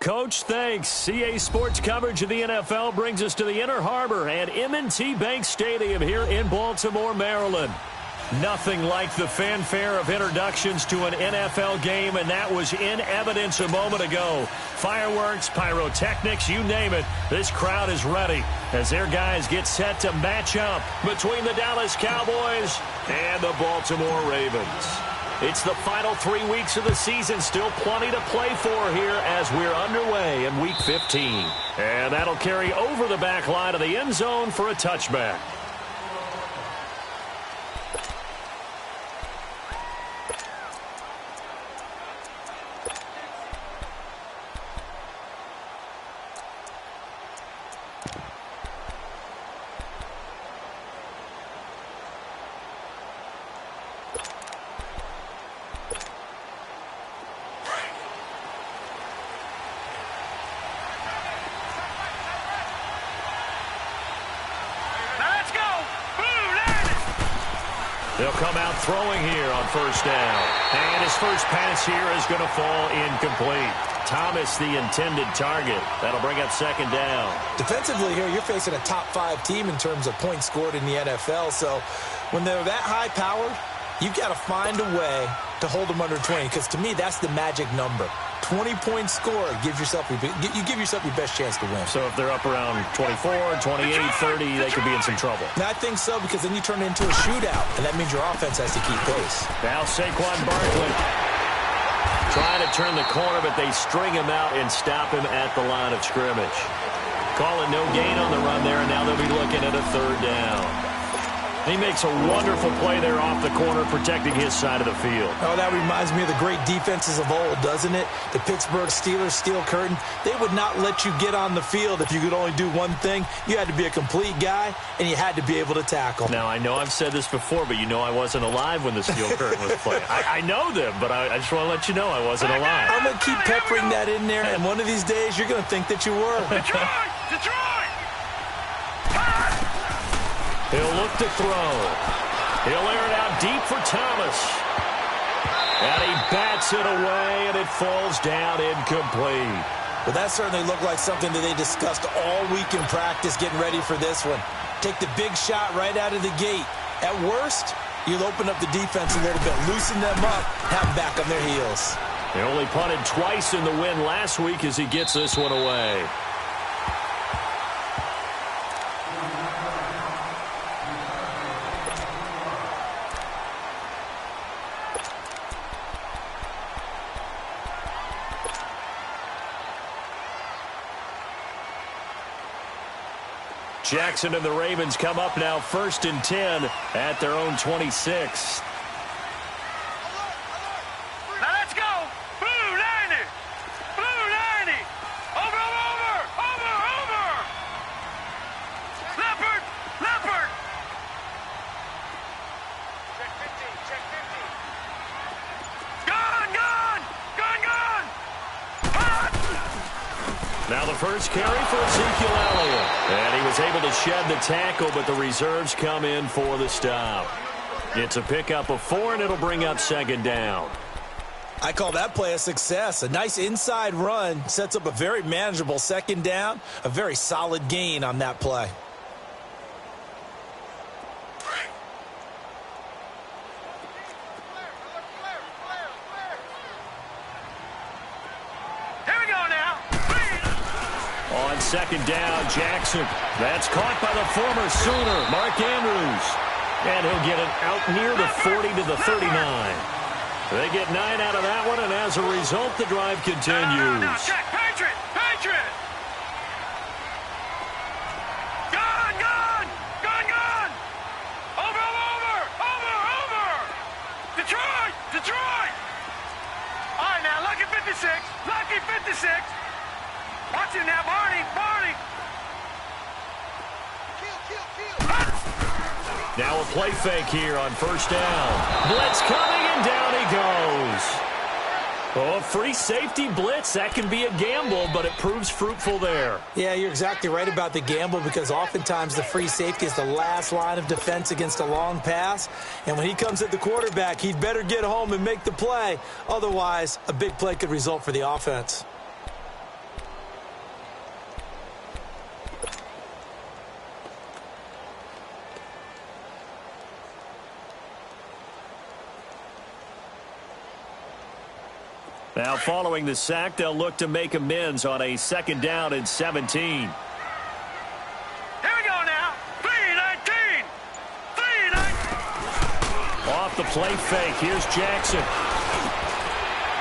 Coach, thanks. CA Sports coverage of the NFL brings us to the Inner Harbor at M&T Bank Stadium here in Baltimore, Maryland. Nothing like the fanfare of introductions to an NFL game, and that was in evidence a moment ago. Fireworks, pyrotechnics, you name it. This crowd is ready as their guys get set to match up between the Dallas Cowboys and the Baltimore Ravens. It's the final 3 weeks of the season. Still plenty to play for here as we're underway in Week 15. And that'll carry over the back line of the end zone for a touchback. They'll come out throwing here on first down. And his first pass here is going to fall incomplete. Thomas, the intended target. That'll bring up second down. Defensively here, you're facing a top-5 team in terms of points scored in the NFL. So when they're that high-powered, you've got to find a way to hold them under 20. Because to me, that's the magic number. 20-point score gives yourself you give yourself your best chance to win. So if they're up around 24, 28, 30, they could be in some trouble. I think so, because then you turn it into a shootout, and that means your offense has to keep pace. Now Saquon Barkley trying to turn the corner, but they string him out and stop him at the line of scrimmage. Call it no gain on the run there, and now they'll be looking at a third down. He makes a wonderful play there off the corner, protecting his side of the field. Oh, that reminds me of the great defenses of old, doesn't it? The Pittsburgh Steelers, steel curtain. They would not let you get on the field if you could only do one thing. You had to be a complete guy, and you had to be able to tackle. Now, I know I've said this before, but you know I wasn't alive when the steel curtain was playing. I know them, but I just want to let you know I wasn't alive. I'm going to keep peppering that in there, and one of these days you're going to think that you were. Detroit! Detroit! He'll look to throw. He'll air it out deep for Thomas. And he bats it away, and it falls down incomplete. Well, that certainly looked like something that they discussed all week in practice getting ready for this one. Take the big shot right out of the gate. At worst, you'll open up the defense a little bit, loosen them up, have them back on their heels. They only punted twice in the win last week as he gets this one away. Jackson and the Ravens come up now 1st and 10 at their own 26. Now let's go! Blue 90! Blue 90! Over! Leopard! Leopard! Check 50, check 50. Gone! Now the first carry for Ezekiel Elliott. And he was able to shed the tackle, but the reserves come in for the stop. It's a pickup of 4, and it'll bring up second down. I call that play a success. A nice inside run sets up a very manageable second down. A very solid gain on that play. Second down, Jackson. That's caught by the former Sooner, Mark Andrews. And he'll get it out near the 40 to the 39. They get 9 out of that one, and as a result, the drive continues. No, check. Patriot! Gone! Over! Detroit! All right, now, lucky 56. Watch it now, Barney! Now a play fake here on first down. Blitz coming, and down he goes. Oh, a free safety blitz. That can be a gamble, but it proves fruitful there. Yeah, you're exactly right about the gamble, because oftentimes the free safety is the last line of defense against a long pass. And when he comes at the quarterback, he'd better get home and make the play. Otherwise, a big play could result for the offense. Now following the sack, they'll look to make amends on a 2nd down and 17. Here we go now. 3-19. 3-19. Off the play fake, here's Jackson.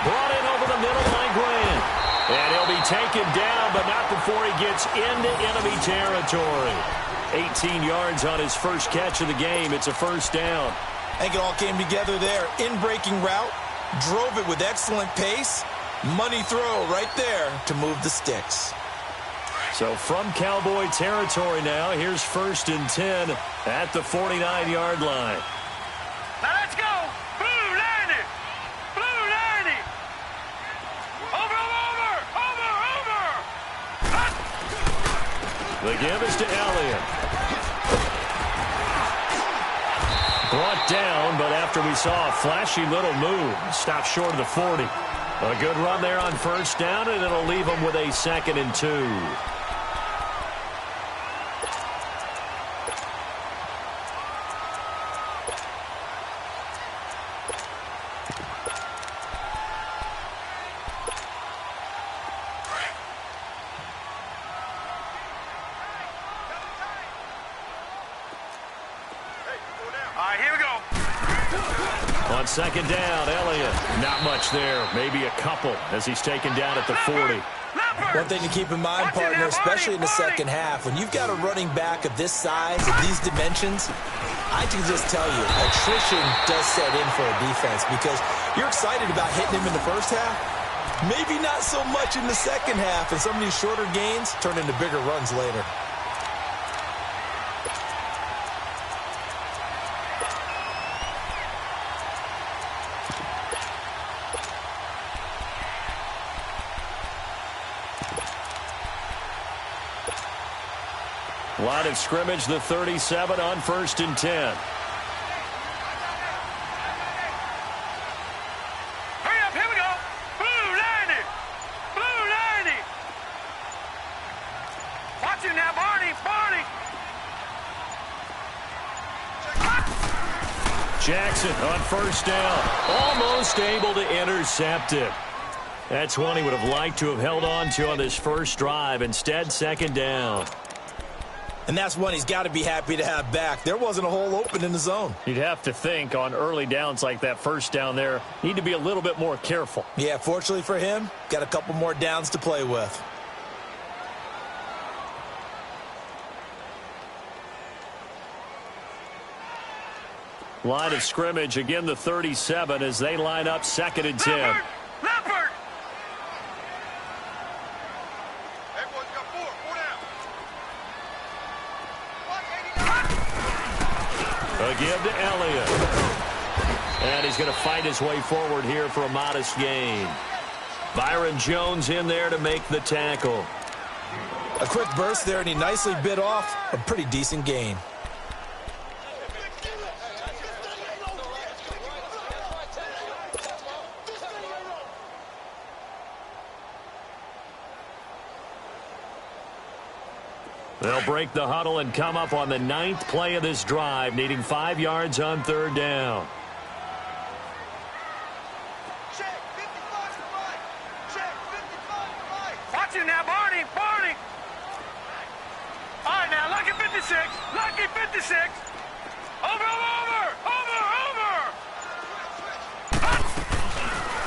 Brought in over the middle by Grant. And he'll be taken down, but not before he gets into enemy territory. 18 yards on his first catch of the game. It's a 1st down. I think it all came together there. In-breaking route, drove it with excellent pace. Money throw right there to move the sticks. So from Cowboy territory now, here's 1st and 10 at the 49-yard line. Now let's go. Blue 90. Blue 90. Over. The give is to Elliott. Brought down, but after we saw a flashy little move, stopped short of the 40. A good run there on 1st down, and it'll leave them with a 2nd and 2. All right, here we go. On 2nd down, Elliott. Not much there. Maybe a couple as he's taken down at the 40. One thing to keep in mind, partner, especially in the second half, when you've got a running back of this size, of these dimensions, I can just tell you, attrition does set in for a defense because you're excited about hitting him in the first half. Maybe not so much in the second half, and some of these shorter gains turn into bigger runs later. Line of scrimmage, the 37 on 1st and 10. Hurry up, here we go. Blue 90. Blue 90. Watch it now, Barney. Jackson on 1st down. Almost able to intercept it. That's one he would have liked to have held on to on this first drive. Instead, 2nd down. And that's one he's got to be happy to have back. There wasn't a hole open in the zone. You'd have to think on early downs like that 1st down there, need to be a little bit more careful. Yeah, fortunately for him, got a couple more downs to play with. Line of scrimmage, again the 37 as they line up 2nd and 10. Leopard. A give to Elliott. And he's going to fight his way forward here for a modest gain. Byron Jones in there to make the tackle. A quick burst there, and he nicely bit off a pretty decent gain. They'll break the huddle and come up on the 9th play of this drive, needing 5 yards on 3rd down. Watch it now, Barney. All right, now, lucky 56. Lucky 56. Over.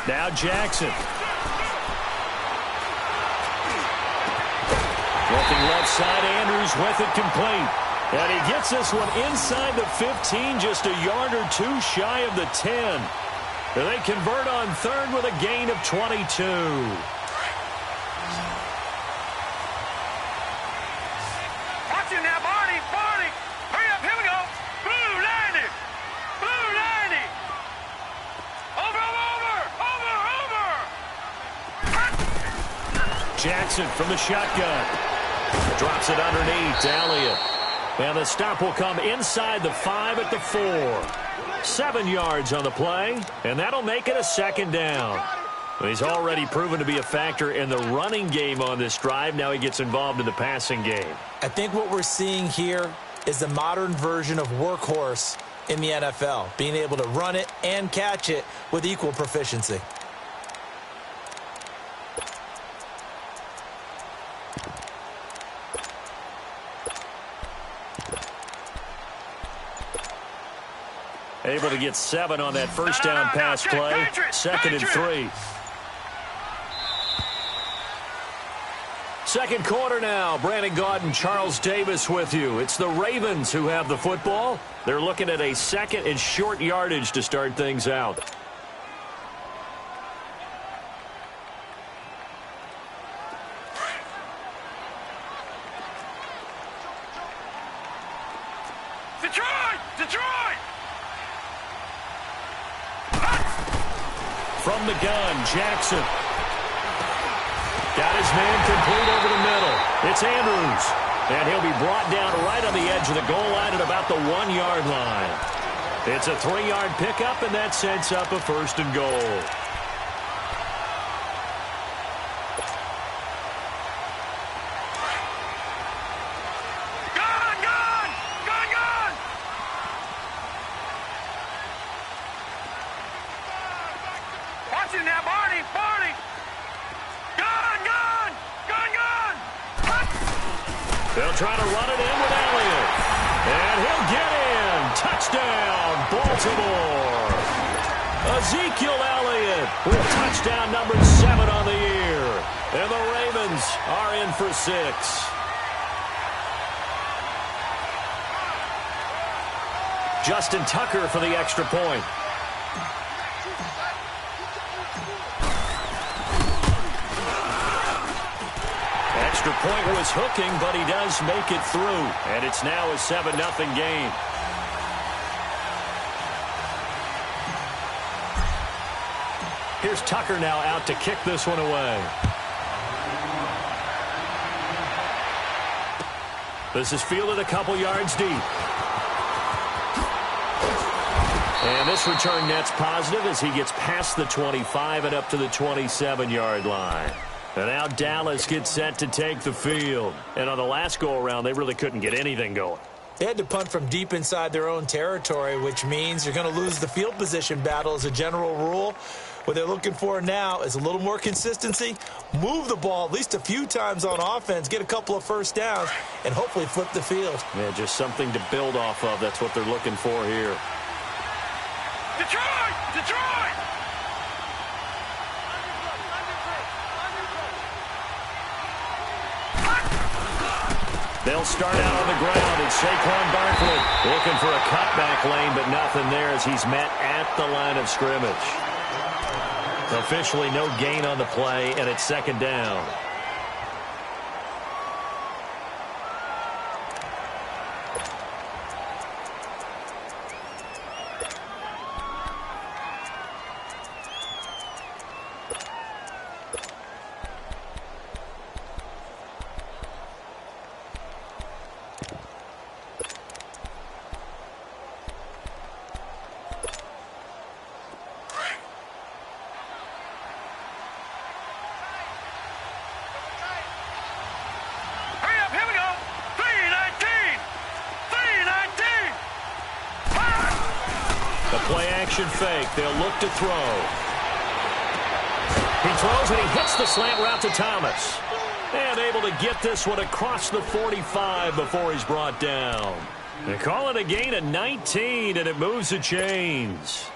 Now Jackson. Looking left side, Andrews with it complete. And he gets this one inside the 15, just a yard or two shy of the 10. And they convert on 3rd with a gain of 22. Watch it now, Barney. Hurry up, here we go. Blue 90. Blue 90. Over. Jackson from the shotgun. Drops it underneath to Elliott. And the stop will come inside the 5 at the 4. 7 yards on the play, and that'll make it a 2nd down. He's already proven to be a factor in the running game on this drive. Now he gets involved in the passing game. I think what we're seeing here is the modern version of workhorse in the NFL, being able to run it and catch it with equal proficiency. Able to get 7 on that first down pass play. Second and 3. Second quarter now. Brandon Gaudin, Charles Davis with you. It's the Ravens who have the football. They're looking at a second and short yardage to start things out. Detroit! From the gun, Jackson. Got his man complete over the middle. It's Andrews. And he'll be brought down right on the edge of the goal line at about the 1-yard line. It's a 3-yard pickup, and that sets up a first and goal. They'll try to run it in with Elliott. And he'll get in. Touchdown, Baltimore. Ezekiel Elliott with touchdown number 7 on the year. And the Ravens are in for 6. Justin Tucker for the extra point. Extra point was hooking, but he does make it through. And it's now a 7-0 game. Here's Tucker now out to kick this one away. This is fielded a couple yards deep. And this return net's positive as he gets past the 25 and up to the 27-yard line. And now Dallas gets set to take the field. And on the last go-around, they really couldn't get anything going. They had to punt from deep inside their own territory, which means you're going to lose the field position battle as a general rule. What they're looking for now is a little more consistency, move the ball at least a few times on offense, get a couple of first downs, and hopefully flip the field. Yeah, just something to build off of. That's what they're looking for here. Detroit! Detroit! They'll start out on the ground. It's Saquon Barkley looking for a cutback lane, but nothing there as he's met at the line of scrimmage. Officially no gain on the play, and it's second down. Fake. They'll look to throw. He throws and he hits the slant route to Thomas. And able to get this one across the 45 before he's brought down. They call it a gain of 19, and it moves the chains.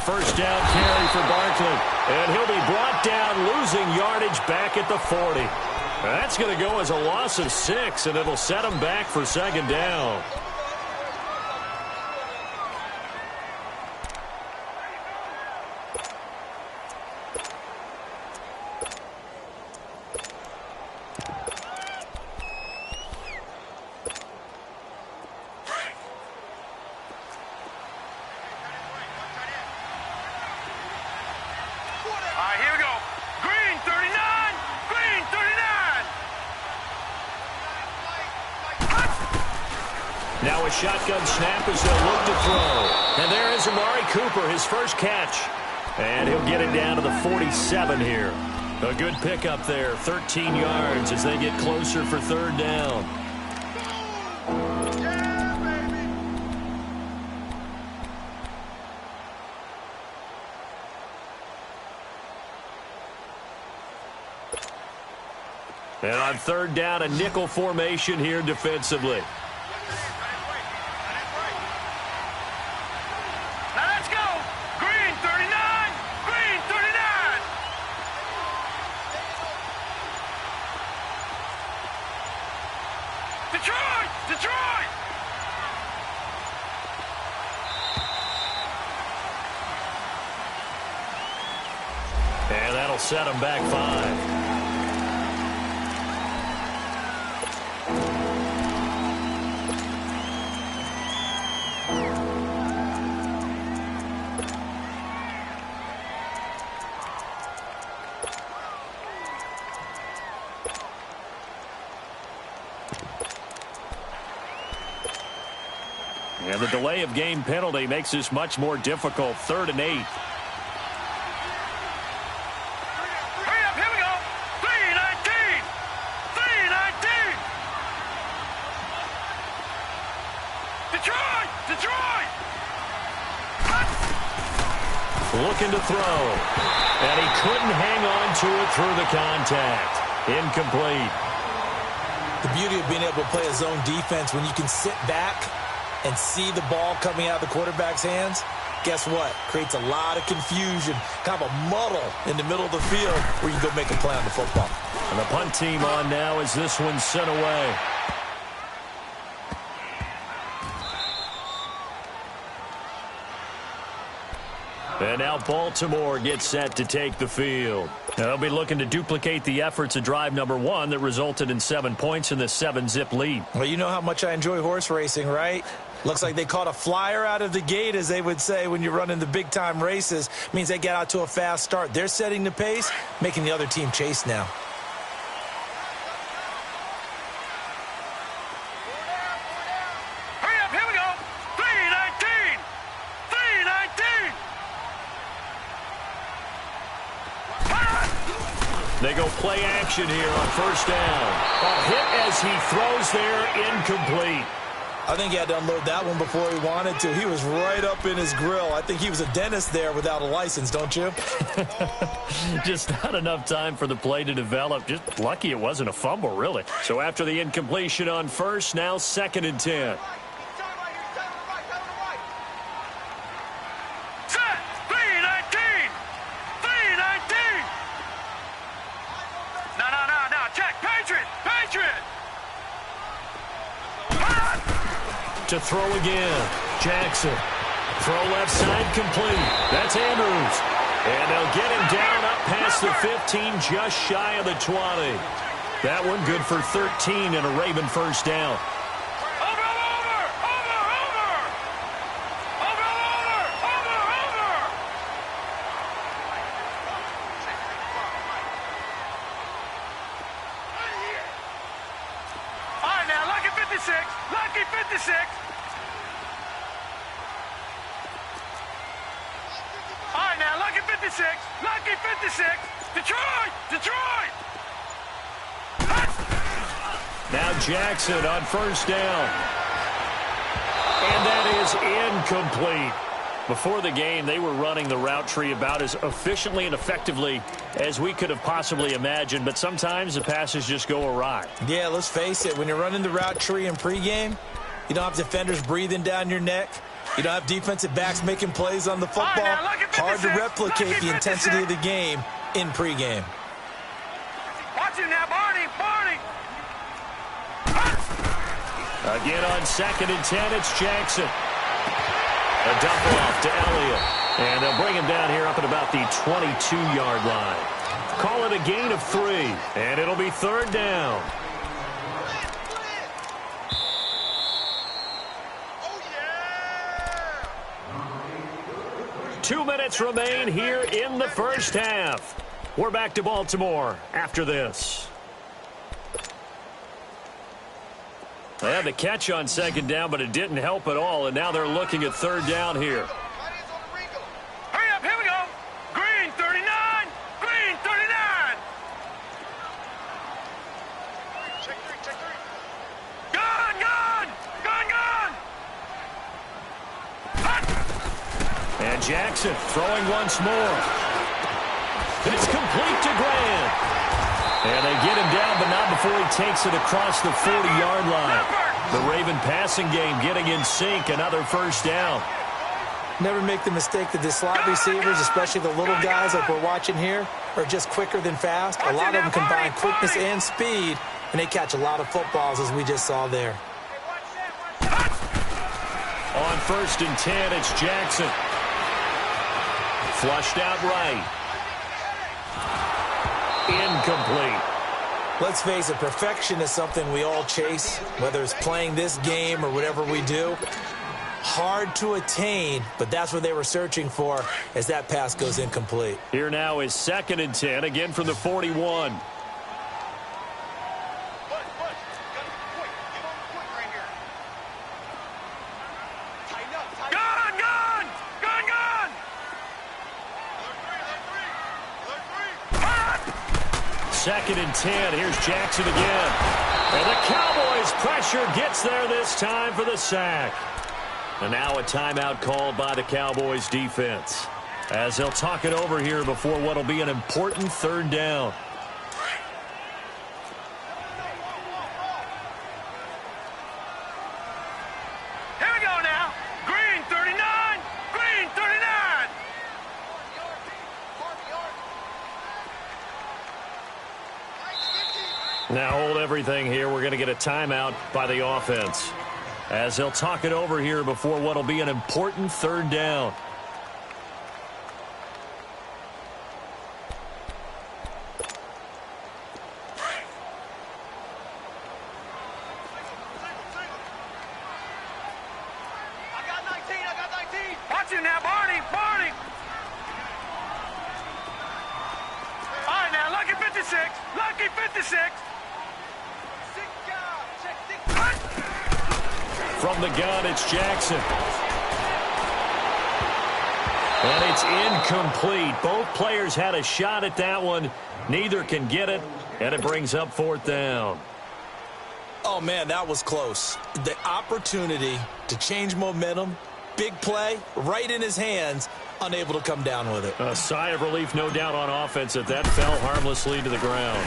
First down carry for Barkley. And he'll be brought down, losing yardage back at the 40. That's going to go as a loss of 6, and it'll set him back for second down. Now a shotgun snap as they'll look to throw. And there is Amari Cooper, his first catch. And he'll get it down to the 47 here. A good pickup there, 13 yards as they get closer for third down. And on third down, a nickel formation here defensively. Now let's go. Green 39. Green 39. Detroit. Detroit. And that'll set them back 5. And the delay of game penalty makes this much more difficult. 3rd and 8. Hurry up, here we go. 3:19. 3:19. Detroit. Detroit. Looking to throw. And he couldn't hang on to it through the contact. Incomplete. The beauty of being able to play a zone defense when you can sit back and see the ball coming out of the quarterback's hands, guess what? Creates a lot of confusion, kind of a muddle in the middle of the field where you can go make a play on the football. And the punt team on now as this one's sent away. And now Baltimore gets set to take the field. They'll be looking to duplicate the efforts of drive number 1 that resulted in 7 points in the 7-zip lead. Well, you know how much I enjoy horse racing, right? Looks like they caught a flyer out of the gate, as they would say when you're running the big-time races. Means they get out to a fast start. They're setting the pace, making the other team chase now. Hurry up, here we go. 3:19. 3:19. They go play action here on first down. A hit as he throws there, incomplete. I think he had to unload that one before he wanted to. He was right up in his grill. I think he was a dentist there without a license, don't you? Just not enough time for the play to develop. Just lucky it wasn't a fumble, really. So after the incompletion on first, now 2nd and 10. Set. 3:19. 3:19. No. Check. Patriot. To throw again. Jackson. Throw left side complete. That's Andrews. And they'll get him down up past the 15, just shy of the 20. That one good for 13 and a Raven first down. Over. All right, now, lucky 56. Lucky 56. All right, now, lucky 56. Lucky 56. Detroit. Now Jackson on first down. And that is incomplete. Before the game, they were running the route tree about as efficiently and effectively as we could have possibly imagined, but sometimes the passes just go awry. Yeah, let's face it. When you're running the route tree in pregame, you don't have defenders breathing down your neck. You don't have defensive backs making plays on the football. Hard to replicate the intensity of the game in pregame. Watch it now, Barney. Again on 2nd and 10, it's Jackson. A dump off to Elliott. And they'll bring him down here up at about the 22-yard line. Call it a gain of 3, and it'll be 3rd down. Oh, yeah! 2 minutes remain here in the first half. We're back to Baltimore after this. They had the catch on 2nd down, but it didn't help at all, and now they're looking at 3rd down here. Hurry up, here we go. Green 39. Green 39. Check three. Gun. And Jackson throwing once more. It's complete to Grant. And they get him down, but not before he takes it across the 40-yard line. The Raven passing game getting in sync, another first down. Never make the mistake that the slot receivers, especially the little guys like we're watching here, are just quicker than fast. A lot of them combine quickness and speed, and they catch a lot of footballs, as we just saw there. On 1st and 10, it's Jackson. Flushed out right. Incomplete. Let's face it, perfection is something we all chase, whether it's playing this game or whatever we do. Hard to attain, but that's what they were searching for as that pass goes incomplete. Here now is 2nd and 10, again from the 41. Second and 10. Here's Jackson again. And the Cowboys' pressure gets there this time for the sack. And now a timeout called by the Cowboys defense, as they'll talk it over here before what will be an important 3rd down. Here we go now. Green 39. Green 39. Now hold everything here. We're going to get a timeout by the offense, as they'll talk it over here before what will be an important 3rd down. I got 19. Watch it now, Barney. All right, now, lucky 56. Lucky 56. From the gun, it's Jackson. And it's incomplete. Both players had a shot at that one. Neither can get it, and it brings up 4th down. Oh, man, that was close. The opportunity to change momentum, big play, right in his hands, unable to come down with it. A sigh of relief, no doubt, on offense that fell harmlessly to the ground.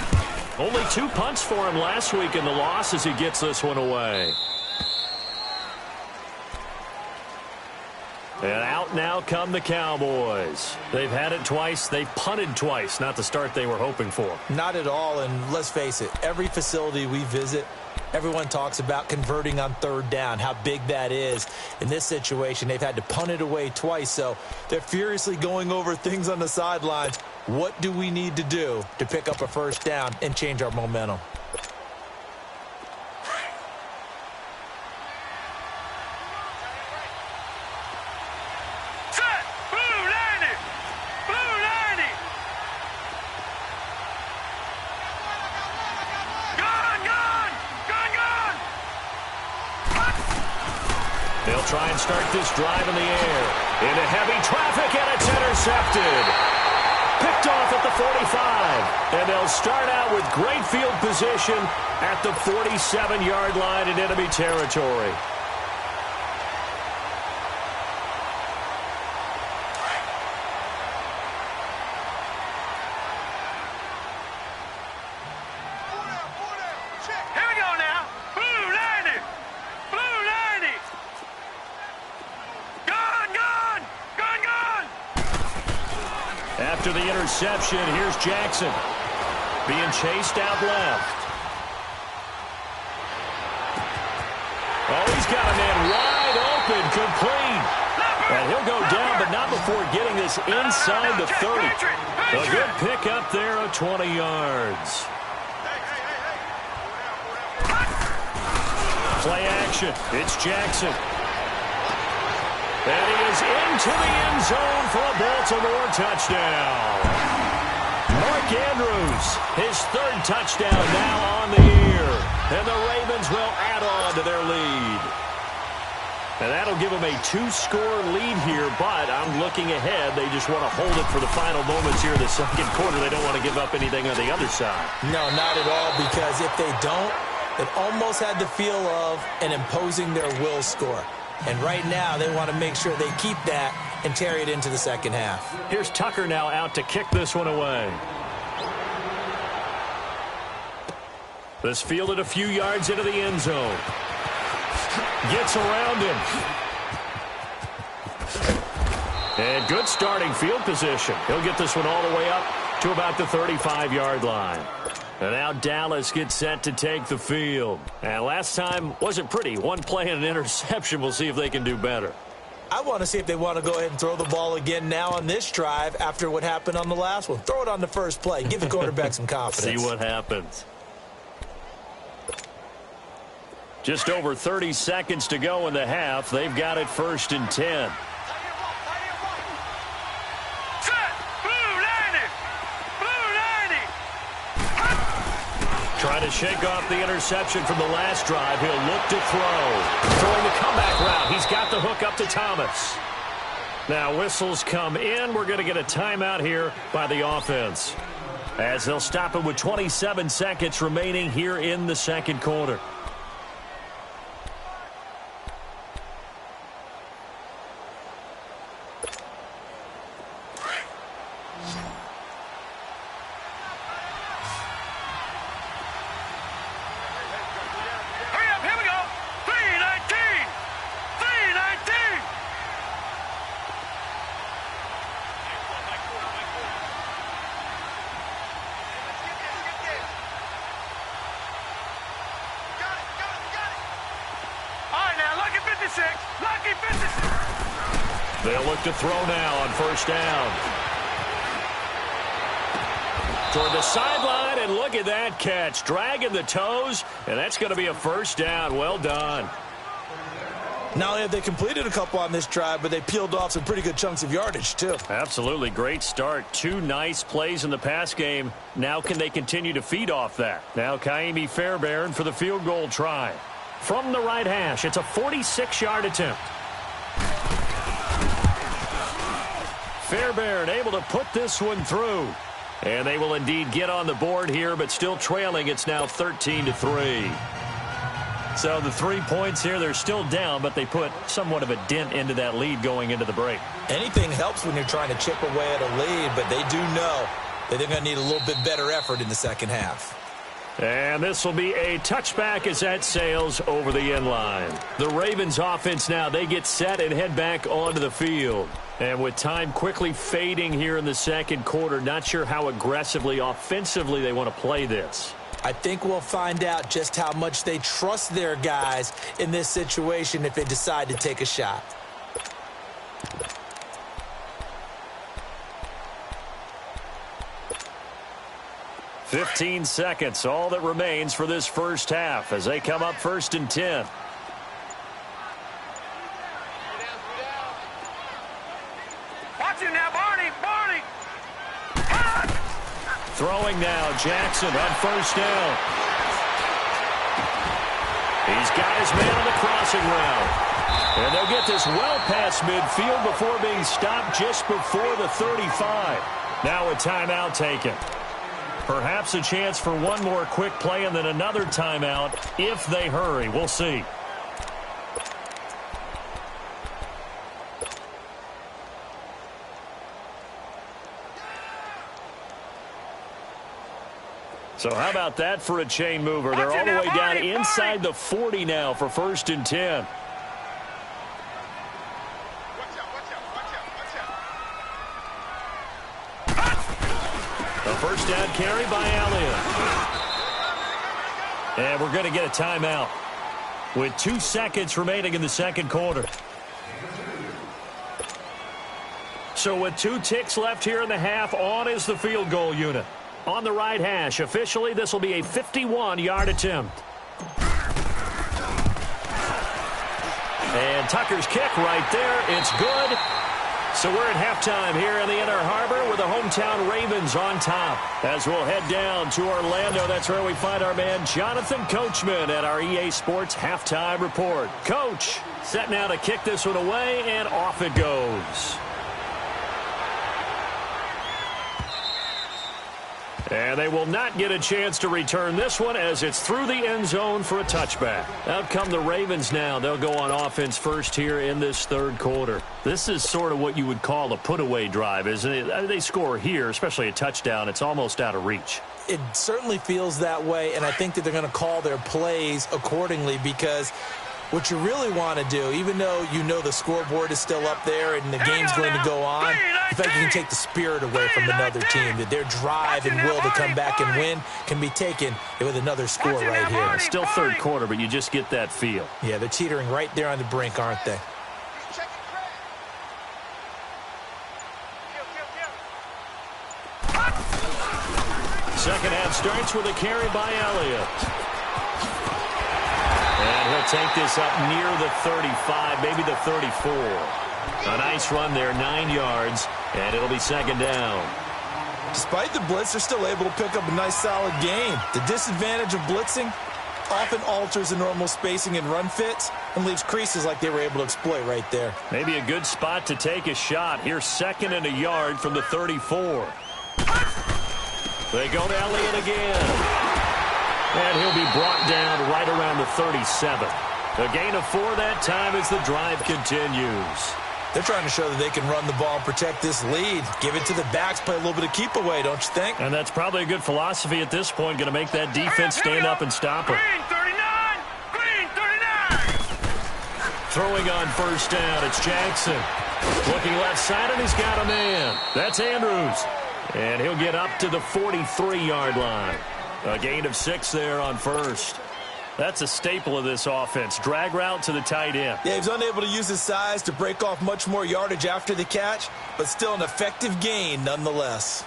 Only 2 punts for him last week in the loss as he gets this one away. And out now come the Cowboys. They've had it twice. They've punted twice. Not the start they were hoping for. Not at all, and let's face it, every facility we visit, everyone talks about converting on 3rd down, how big that is. In this situation, they've had to punt it away twice, so they're furiously going over things on the sidelines. What do we need to do to pick up a 1st down and change our momentum? They'll try and start this drive in the air. Into heavy traffic, and it's intercepted. Picked off at the 45. And they'll start out with great field position at the 47-yard line in enemy territory. After the interception, here's Jackson being chased out left. Oh, he's got a man wide open, complete. And he'll go down, but not before getting this inside the 30. A good pick up there of 20 yards. Play action. It's Jackson. And he is into the end zone for a Baltimore touchdown. Mark Andrews, his 3rd touchdown now on the year. And the Ravens will add on to their lead. And that'll give them a 2-score lead here, but I'm looking ahead. They just want to hold it for the final moments here in the 2nd quarter. They don't want to give up anything on the other side. No, not at all, because if they don't, it almost had the feel of an imposing their will score. And right now, they want to make sure they keep that and carry it into the 2nd half. Here's Tucker now out to kick this one away. This fielded a few yards into the end zone. Gets around him. And good starting field position. He'll get this one all the way up to about the 35-yard line. And now Dallas gets set to take the field. And last time wasn't pretty. One play and an interception. We'll see if they can do better. I want to see if they want to go ahead and throw the ball again now on this drive after what happened on the last one. Throw it on the first play. Give the quarterback some confidence. See what happens. Just over 30 seconds to go in the half. They've got it 1st and 10. Trying to shake off the interception from the last drive. He'll look to throw. Throwing the comeback route. He's got the hook up to Thomas. Now whistles come in. We're going to get a timeout here by the offense, as they'll stop it with 27 seconds remaining here in the second quarter. They'll look to throw now on 1st down. Toward the sideline, and look at that catch. Dragging the toes, and that's going to be a 1st down. Well done. Not only have they completed a couple on this drive, but they peeled off some pretty good chunks of yardage, too. Absolutely. Great start. 2 nice plays in the pass game. Now can they continue to feed off that? Now Kaimi Fairbairn for the field goal try. From the right hash, it's a 46-yard attempt. Fairbairn able to put this one through. And they will indeed get on the board here, but still trailing. It's now 13-3. So the 3 points here, they're still down, but they put somewhat of a dent into that lead going into the break. Anything helps when you're trying to chip away at a lead, but they do know that they're going to need a little bit better effort in the second half. And this will be a touchback as that sails over the end line. The Ravens offense now, they get set and head back onto the field. And with time quickly fading here in the second quarter, not sure how aggressively, offensively they want to play this. I think we'll find out just how much they trust their guys in this situation if they decide to take a shot. "15 seconds, all that remains for this first half as they come up 1st and 10. Watch it now, Barney! Throwing now, Jackson on 1st down. He's got his man on the crossing route. And they'll get this well past midfield before being stopped just before the 35. Now a timeout taken. Perhaps a chance for one more quick play and then another timeout if they hurry. We'll see. So how about that for a chain mover? They're all the way down inside the 40 now for 1st and 10. A 1st down carry by Elliott. And we're going to get a timeout with 2 seconds remaining in the second quarter. So with 2 ticks left here in the half, on is the field goal unit. On the right hash, officially, this will be a 51-yard attempt. And Tucker's kick right there. It's good. So we're at halftime here in the Inner Harbor with the hometown Ravens on top. As we'll head down to Orlando, that's where we find our man Jonathan Coachman at our EA Sports Halftime Report. Coach, set now to kick this one away, and off it goes. And they will not get a chance to return this one as it's through the end zone for a touchback. Out come the Ravens now. They'll go on offense first here in this third quarter. This is sort of what you would call a put-away drive, isn't it? They score here, especially a touchdown. It's almost out of reach. it certainly feels that way, and I think that they're going to call their plays accordingly, because what you really want to do, even though you know the scoreboard is still up there and the game's going to go on, the fact you can take the spirit away from another team, that their drive and will to come back and win can be taken with another score right here. It's still third quarter, but you just get that feel. Yeah, they're teetering right there on the brink, aren't they? Second half starts with a carry by Elliott. And he'll take this up near the 35, maybe the 34. A nice run there, 9 yards, and it'll be second down. Despite the blitz, they're still able to pick up a nice, solid gain. The disadvantage of blitzing often alters the normal spacing and run fits and leaves creases like they were able to exploit right there. Maybe a good spot to take a shot. Here's second and a yard from the 34. They go to Elliott again. And he'll be brought down right around the 37. A gain of 4 that time as the drive continues. They're trying to show that they can run the ball and protect this lead. Give it to the backs, play a little bit of keep away, don't you think? And that's probably a good philosophy at this point, going to make that defense stand up and stop it. Green 39! Green 39! Throwing on first down, it's Jackson. Looking left side, and he's got a man. That's Andrews. And he'll get up to the 43-yard line. A gain of 6 there on first. That's a staple of this offense. Drag route to the tight end. Yeah, he's unable to use his size to break off much more yardage after the catch, but still an effective gain nonetheless.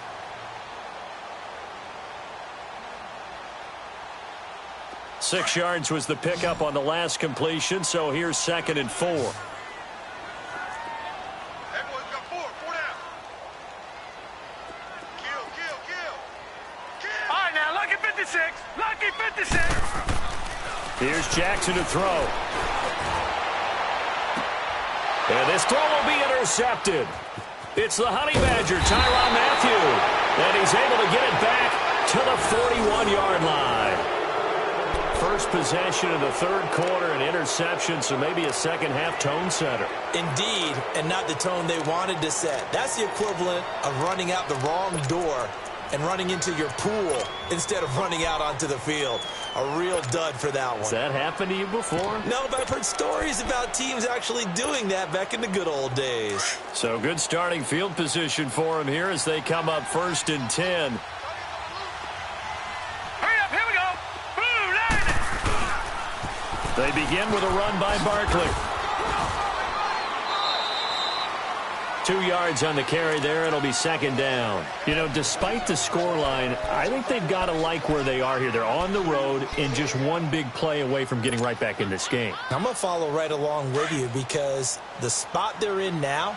Six yards was the pickup on the last completion, so here's second and 4. Lucky 56. Here's Jackson to throw. And this throw will be intercepted. It's the Honey Badger, Tyrann Mathieu. And he's able to get it back to the 41-yard line. First possession of the third quarter, an interception, so maybe a second-half tone setter. Indeed, and not the tone they wanted to set. That's the equivalent of running out the wrong door and running into your pool instead of running out onto the field. A real dud for that one. Has that happened to you before? No, but I've heard stories about teams actually doing that back in the good old days. So good starting field position for him here as they come up first and 10. Hurry up, here we go. Blue line. They begin with a run by Barkley. 2 yards on the carry there. It'll be second down. You know, despite the scoreline, I think they've got to like where they are here. They're on the road and just one big play away from getting right back in this game. I'm going to follow right along with you because the spot they're in now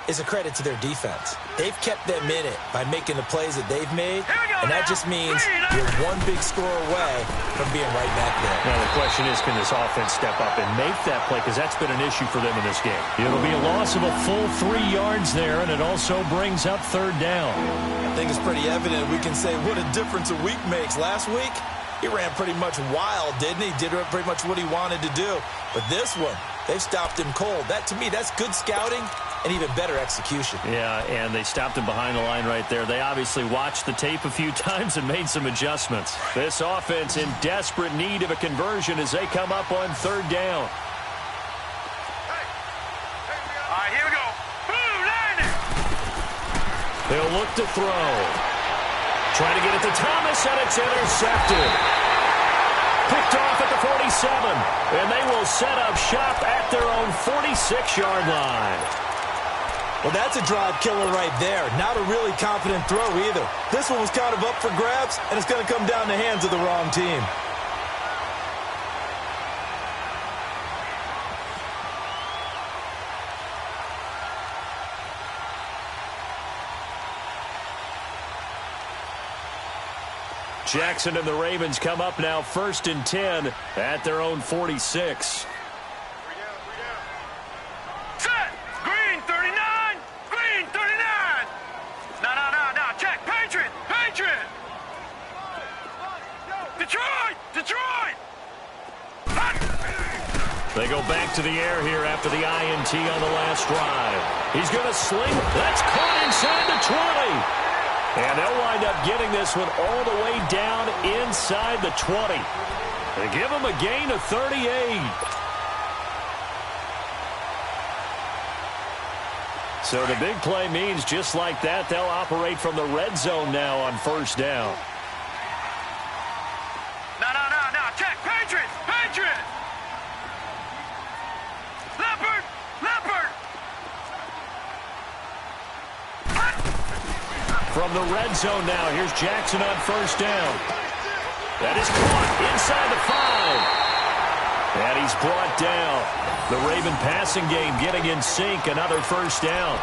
is a credit to their defense. They've kept them in it by making the plays that they've made, and that just means you're one big score away from being right back there. Now the question is, can this offense step up and make that play? Because that's been an issue for them in this game. It'll be a loss of a full 3 yards there, and it also brings up third down. I think it's pretty evident. We can say what a difference a week makes. Last week, he ran pretty much wild, didn't he? Did pretty much what he wanted to do. But this one, they've stopped him cold. That, to me, that's good scouting and even better execution. Yeah, and they stopped him behind the line right there. They obviously watched the tape a few times and made some adjustments. This offense in desperate need of a conversion as they come up on third down. All right, here we go. Blue line. They'll look to throw. Trying to get it to Thomas, and it's intercepted. Picked off at the 47, and they will set up shop at their own 46-yard line. Well, that's a drive killer right there. Not a really confident throw either. This one was kind of up for grabs, and it's going to come down the hands of the wrong team. Jackson and the Ravens come up now first and 10 at their own 46. Set. Green 39. Green 39. No. Check. Patriot. Detroit. They go back to the air here after the INT on the last drive. He's going to sling. That's caught inside the 20. And they'll wind up getting this one all the way down inside the 20. They give them a gain of 38. So the big play means just like that, they'll operate from the red zone now on first down. No. Check. Patriots. Leopard. From the red zone now, here's Jackson on first down. That is caught inside the 5. And he's brought down. The Raven passing game getting in sync, another first down.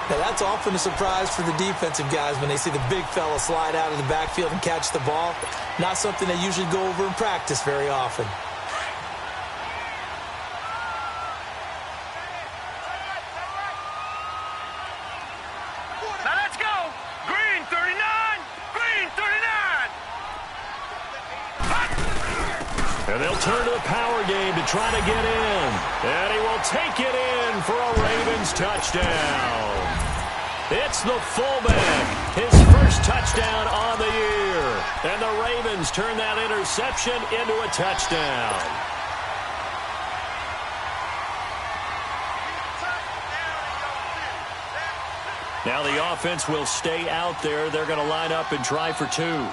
Now, that's often a surprise for the defensive guys when they see the big fella slide out of the backfield and catch the ball. Not something they usually go over in practice very often. Now let's go. Green 39. And they'll turn to the power game to try to get in. And he will take it in for a Ravens touchdown. It's the fullback, his first touchdown on the year. And the Ravens turn that interception into a touchdown. Now the offense will stay out there. They're going to line up and try for 2.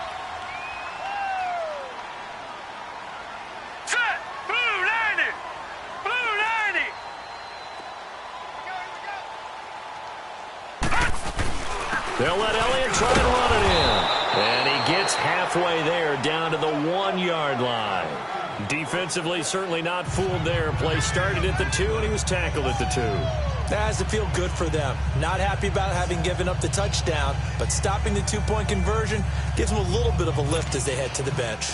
They'll let Elliott try to run it in. And he gets halfway there, down to the 1-yard line. Defensively, certainly not fooled there. Play started at the 2, and he was tackled at the 2. That has to feel good for them. Not happy about having given up the touchdown, but stopping the 2-point conversion gives them a little bit of a lift as they head to the bench.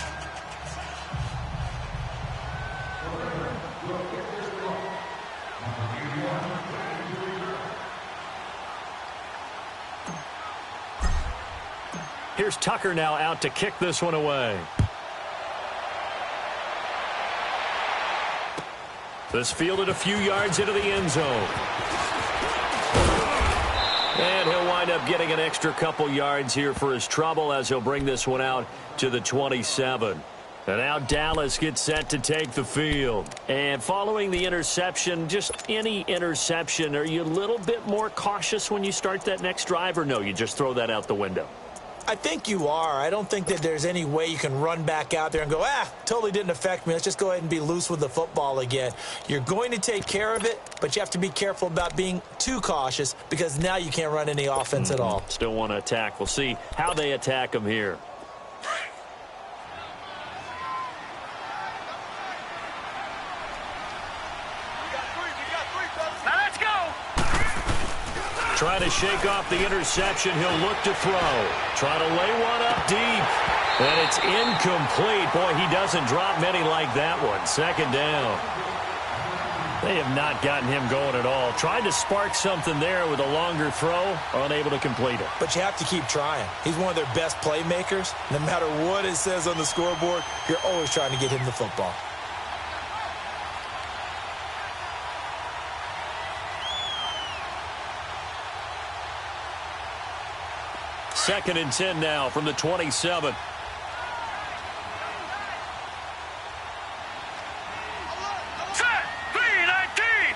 Here's Tucker now out to kick this one away. This fielded a few yards into the end zone. And he'll wind up getting an extra couple yards here for his trouble as he'll bring this one out to the 27. And now Dallas gets set to take the field. And following the interception, just any interception, are you a little bit more cautious when you start that next drive, or no, you just throw that out the window? I think you are. I don't think that there's any way you can run back out there and go, totally didn't affect me. Let's just go ahead and be loose with the football again. You're going to take care of it, but you have to be careful about being too cautious because now you can't run any offense at all. Still want to attack. We'll see how they attack him here. Trying to shake off the interception. He'll look to throw. Trying to lay one up deep. And it's incomplete. Boy, he doesn't drop many like that one. Second down. They have not gotten him going at all. Tried to spark something there with a longer throw. Unable to complete it. But you have to keep trying. He's one of their best playmakers. No matter what it says on the scoreboard, you're always trying to get him the football. Second and 10 now from the 27. Set! 319!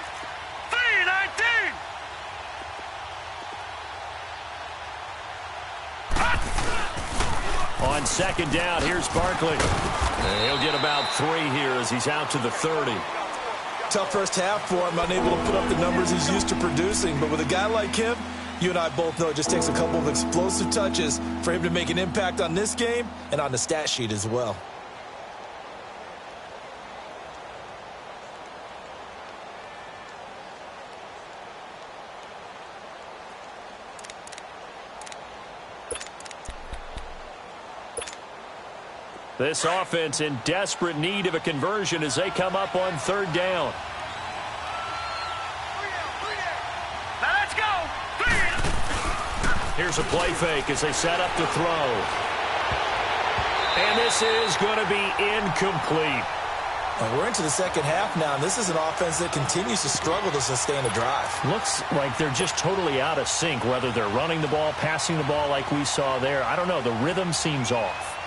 319! On second down, here's Barkley. And he'll get about 3 here as he's out to the 30. Tough first half for him, unable to put up the numbers he's used to producing. But with a guy like him, you and I both know it just takes a couple of explosive touches for him to make an impact on this game and on the stat sheet as well. This offense in desperate need of a conversion as they come up on third down. Here's a play fake as they set up to throw. And this is going to be incomplete. And we're into the second half now, and this is an offense that continues to struggle to sustain a drive. Looks like they're just totally out of sync, whether they're running the ball, passing the ball like we saw there. I don't know. The rhythm seems off.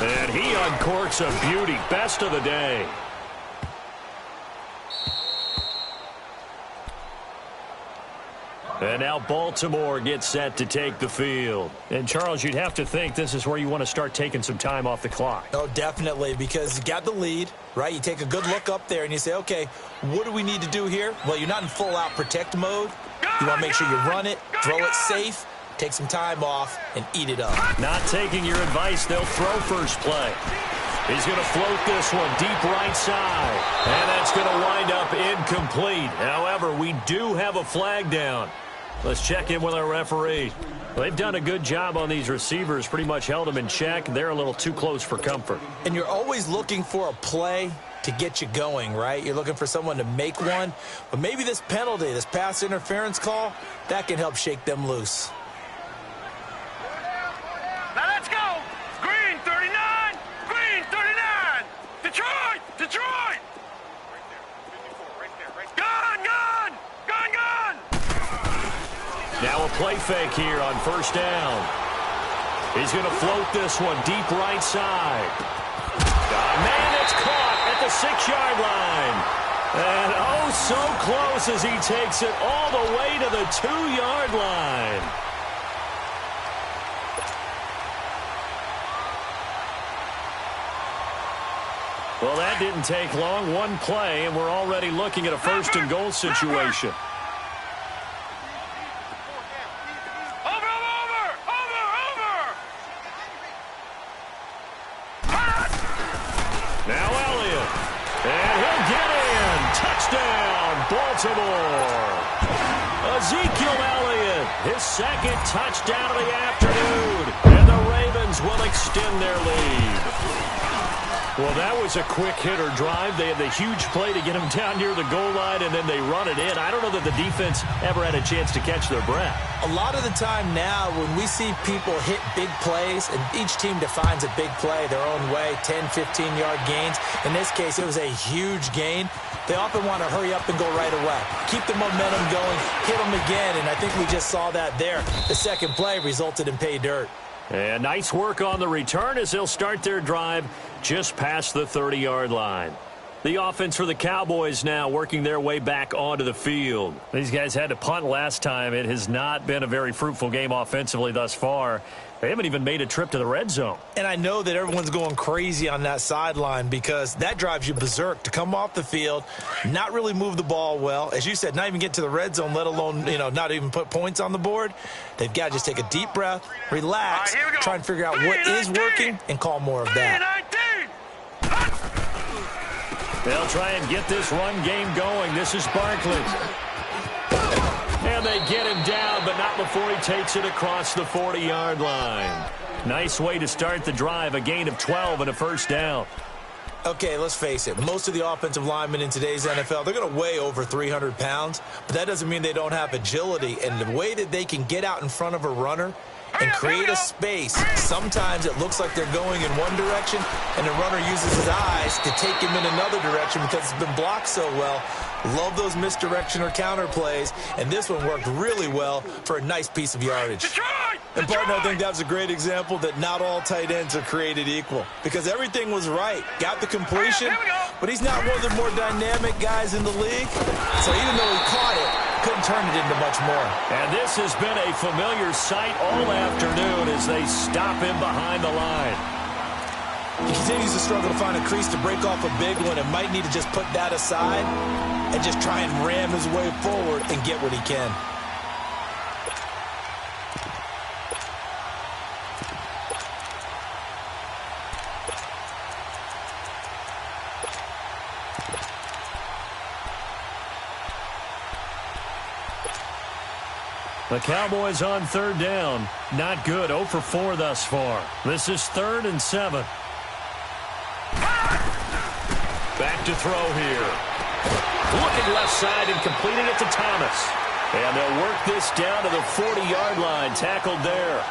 And he uncorks a beauty. Best of the day. And now Baltimore gets set to take the field. And, Charles, you'd have to think this is where you want to start taking some time off the clock. Oh, definitely, because you got the lead, right? You take a good look up there and you say, okay, what do we need to do here? Well, you're not in full-out protect mode. You want to make sure you run it, throw it safe, take some time off, and eat it up. Not taking your advice, they'll throw first play. He's going to float this one deep right side. And that's going to wind up incomplete. However, we do have a flag down. Let's check in with our referee. They've done a good job on these receivers, pretty much held them in check. They're a little too close for comfort. And you're always looking for a play to get you going, right? You're looking for someone to make one. But maybe this penalty, this pass interference call, that can help shake them loose. Now let's go. Green 39. Green 39. Detroit. Detroit. Gun, gun. Gun, gun. Now a play fake here on first down. He's going to float this one deep right side. Man, it's caught at the 6-yard line. And oh, so close as he takes it all the way to the 2-yard line. Well, that didn't take long. One play, and we're already looking at a first and goal situation. Now Elliott, and he'll get in. Touchdown, Baltimore. Ezekiel Elliott, his second touchdown of the afternoon. And the Ravens will extend their lead. Well, that was a quick hitter drive. They had the huge play to get him down near the goal line, and then they run it in. I don't know that the defense ever had a chance to catch their breath. A lot of the time now when we see people hit big plays, and each team defines a big play their own way, 10, 15-yard gains. In this case, it was a huge gain. They often want to hurry up and go right away. Keep the momentum going, hit them again, and I think we just saw that there. The second play resulted in pay dirt. And nice work on the return as they'll start their drive just past the 30-yard line. The offense for the Cowboys now working their way back onto the field. These guys had to punt last time. It has not been a very fruitful game offensively thus far. They haven't even made a trip to the red zone. And I know that everyone's going crazy on that sideline because that drives you berserk to come off the field, not really move the ball well. As you said, not even get to the red zone, let alone, not even put points on the board. They've got to just take a deep breath, relax, try and figure out what is working, and call more of that. They'll try and get this run game going. This is Barkley. And they get him down, but not before he takes it across the 40-yard line. Nice way to start the drive, a gain of 12 and a first down. Okay, let's face it. Most of the offensive linemen in today's NFL, they're going to weigh over 300 pounds, but that doesn't mean they don't have agility. And the way that they can get out in front of a runner and create a space, sometimes it looks like they're going in one direction, and the runner uses his eyes to take him in another direction because it's been blocked so well. Love those misdirection or counter plays, and this one worked really well for a nice piece of yardage. And, partner, I think that was a great example that not all tight ends are created equal because everything was right. Got the completion, but he's not one of the more dynamic guys in the league. So even though he caught it, couldn't turn it into much more. And this has been a familiar sight all afternoon as they stop him behind the line. He continues to struggle to find a crease to break off a big one and might need to just put that aside and just try and ram his way forward and get what he can. The Cowboys on third down. Not good. 0 for 4 thus far. This is 3rd and 7. Back to throw here. Looking left side and completing it to Thomas. And they'll work this down to the 40-yard line. Tackled there.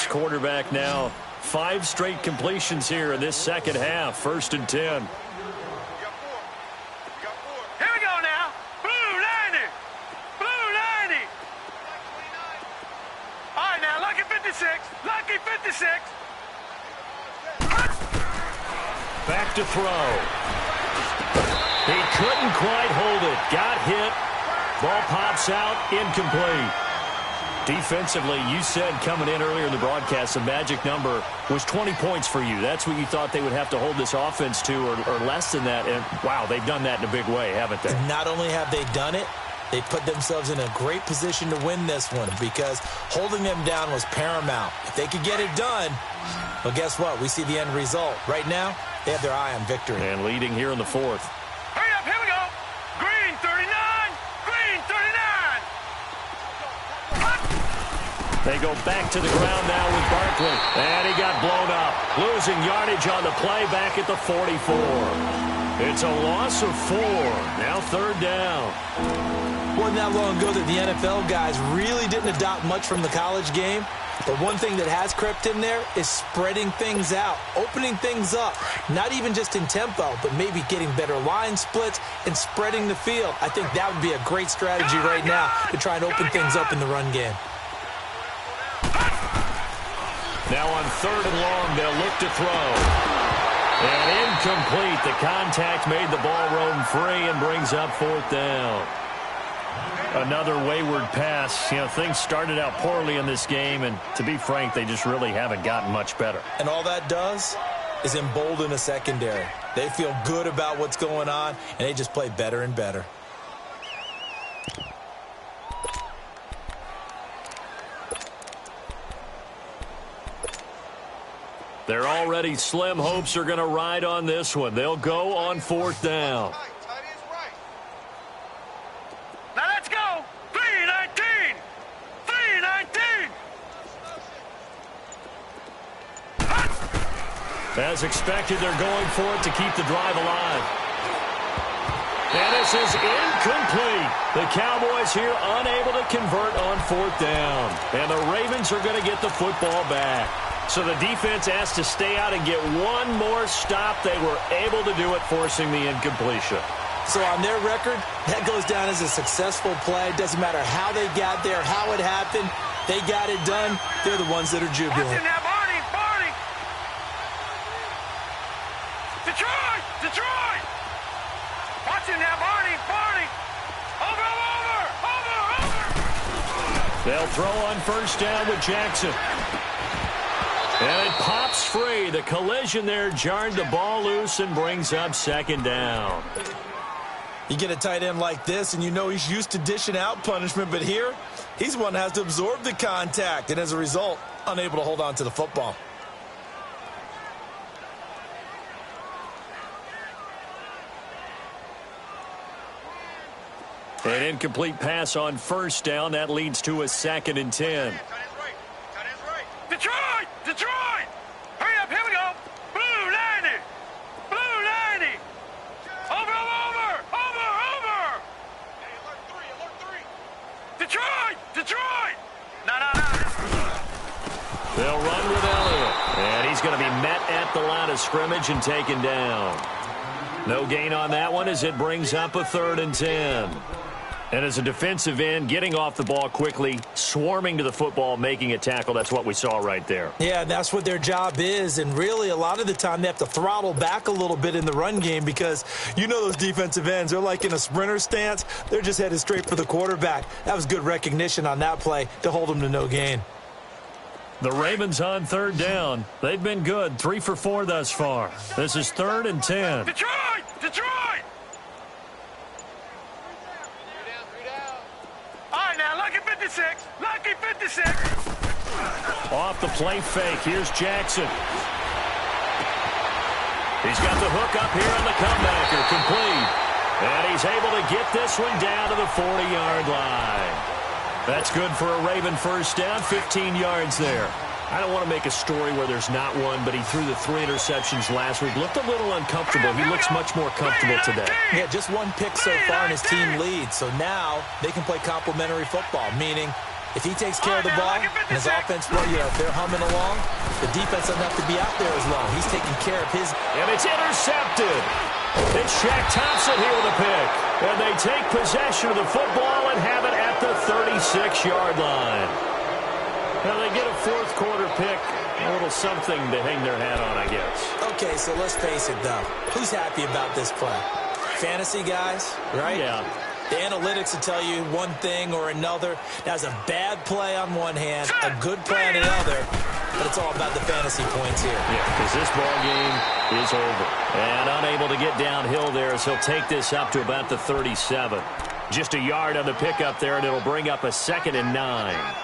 quarterback now. 5 straight completions here in this second half. 1st and 10. Here we go now. Blue 90. Blue 90. All right, now, lucky 56. Lucky 56. Back to throw. He couldn't quite hold it. Got hit. Ball pops out. Incomplete. Defensively, you said coming in earlier in the broadcast, the magic number was 20 points for you. That's what you thought they would have to hold this offense to, or less than that. And, wow, they've done that in a big way, haven't they? Not only have they done it, they put themselves in a great position to win this one because holding them down was paramount. If they could get it done, well, guess what? We see the end result. Right now, they have their eye on victory. And leading here in the 4th. Hurry up, here we go. Green 39. Green 39. They go back to the ground now with Barkley. And he got blown up. Losing yardage on the play back at the 44. It's a loss of 4. Now 3rd down. Wasn't that long ago that the NFL guys really didn't adopt much from the college game. But one thing that has crept in there is spreading things out, opening things up, not even just in tempo, but maybe getting better line splits and spreading the field. I think that would be a great strategy right now to try and open things up in the run game. Now on 3rd and long, they'll look to throw. And incomplete. The contact made the ball roam free and brings up 4th down. Another wayward pass. You know, things started out poorly in this game, and to be frank, they just really haven't gotten much better. And all that does is embolden a secondary. They feel good about what's going on, and they just play better and better. Their already slim hopes are going to ride on this one. They'll go on 4th down. Now let's go. 319. 319. As expected, they're going for it to keep the drive alive. And this is incomplete. The Cowboys here unable to convert on 4th down. And the Ravens are going to get the football back. So the defense has to stay out and get one more stop. They were able to do it, forcing the incompletion. So on their record, that goes down as a successful play. Doesn't matter how they got there, how it happened. They got it done. They're the ones that are jubilant. Watching that, Barney. Barney. Detroit. Detroit. Watching that, Barney. Barney. Over, over, over, over. They'll throw on 1st down with Jackson. And it pops free. The collision there jarred the ball loose and brings up 2nd down. You get a tight end like this, and you know he's used to dishing out punishment, but here, he's one that has to absorb the contact, and as a result, unable to hold on to the football. An incomplete pass on 1st down. That leads to a 2nd and 10. Detroit! Detroit! Hurry up, here we go! Blue 90! Blue 90! Over, over, over, over! Hey, alert 3! Detroit! Detroit! No. They'll run with Elliott. And he's going to be met at the line of scrimmage and taken down. No gain on that one as it brings up a 3rd and 10. And as a defensive end, getting off the ball quickly, swarming to the football, making a tackle, that's what we saw right there. Yeah, that's what their job is. And really, a lot of the time, they have to throttle back a little bit in the run game because you know those defensive ends, they're like in a sprinter stance. They're just headed straight for the quarterback. That was good recognition on that play to hold them to no gain. The Ravens on 3rd down. They've been good, 3 for 4 thus far. This is 3rd and 10. Detroit! Detroit! All right, now, lucky 56. Lucky 56. Off the play fake. Here's Jackson. He's got the hook up here on the comebacker. Complete. And he's able to get this one down to the 40-yard line. That's good for a Raven 1st down, 15 yards there. I don't want to make a story where there's not one, but he threw the 3 interceptions last week. Looked a little uncomfortable. He looks much more comfortable today. Yeah, just one pick so far and his team leads. So now they can play complementary football, meaning If he takes care of the ball, and his offense, well, if they're humming along, the defense doesn't have to be out there as long. He's taking care of his. And it's intercepted. It's Shaq Thompson here with a pick. And they take possession of the football and have it at the 36-yard line. Now they get a fourth quarter pick. A little something to hang their hat on, I guess. Okay, so let's face it, though. Who's happy about this play? Fantasy guys, right? Yeah. The analytics will tell you one thing or another. That's a bad play on one hand, a good play on another, but it's all about the fantasy points here. Yeah, because this ball game is over. And unable to get downhill there as he'll take this up to about the 37. Just a yard on the pickup there, and it'll bring up a 2nd and 9.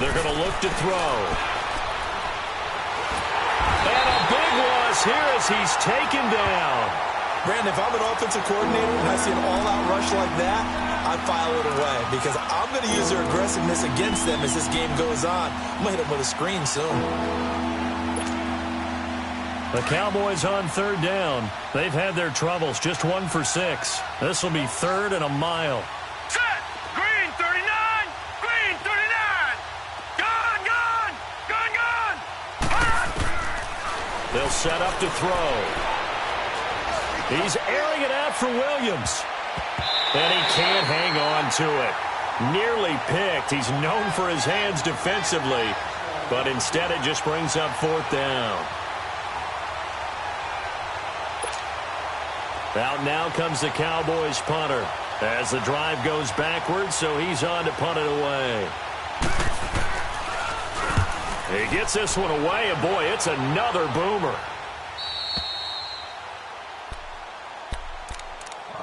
They're going to look to throw. And a big loss here as he's taken down. Brandon, if I'm an offensive coordinator and I see an all-out rush like that, I'd file it away because I'm going to use their aggressiveness against them as this game goes on. I'm going to hit them with a screen soon. The Cowboys on 3rd down. They've had their troubles, just 1 for 6. This will be 3rd and a mile. Set! Green 39! Green 39! Gun! Gun! Gun! Gun! They'll set up to throw. He's airing it out for Williams. And he can't hang on to it. Nearly picked. He's known for his hands defensively. But instead it just brings up 4th down. Out now comes the Cowboys punter. As the drive goes backwards, so he's on to punt it away. He gets this one away, and boy, it's another boomer.